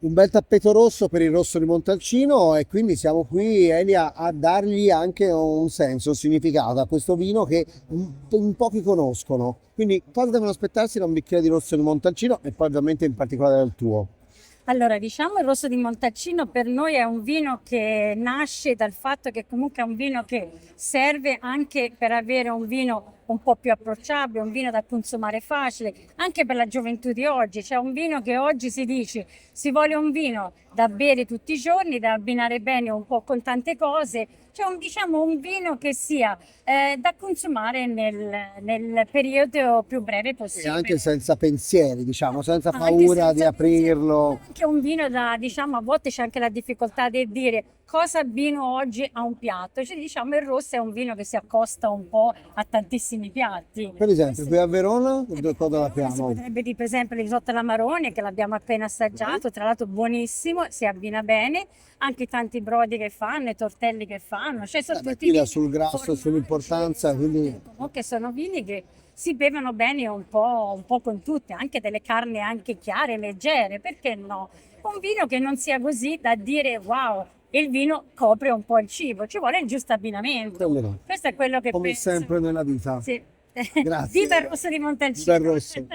Un bel tappeto rosso per il rosso di Montalcino e quindi siamo qui, Elia, a dargli anche un senso, un significato a questo vino che in pochi conoscono. Quindi cosa devono aspettarsi da un bicchiere di rosso di Montalcino e poi ovviamente in particolare il tuo? Allora, diciamo il rosso di Montalcino per noi è un vino che nasce dal fatto che comunque è un vino che serve anche per avere un vino un po' più approcciabile, un vino da consumare facile, anche per la gioventù di oggi. C'è un vino che oggi si dice si vuole un vino da bere tutti i giorni, da abbinare bene un po' con tante cose. C'è diciamo, un vino che sia da consumare nel periodo più breve E anche possibile. senza pensieri, diciamo, senza Anche paura di senza pensiero, aprirlo. anche un vino da, diciamo, a volte c'è anche la difficoltà di dire cosa abbino oggi a un piatto. Cioè, diciamo, il rosso è un vino che si accosta un po' a tantissimi piatti. Per esempio, Questo qui a Verona, a cosa Verona si l'abbiamo? potrebbe dire, per esempio, il risotto all'amarone, che l'abbiamo appena assaggiato, tra l'altro buonissimo, si abbina bene, anche i tanti brodi che fanno, i tortelli che fanno, cioè sono Beh, tutti qui da vini, sul grasso e formaggi, sull'importanza, quindi esatto, comunque sono vini che si bevono bene un po' con tutte, anche delle carni anche chiare, leggere, perché no? Un vino che non sia così da dire wow, il vino copre un po' il cibo, ci vuole il giusto abbinamento. come no, Questo è quello che come penso. sempre nella vita. Sì. Viva il Grazie, rosso di bel Montalcino! rosso.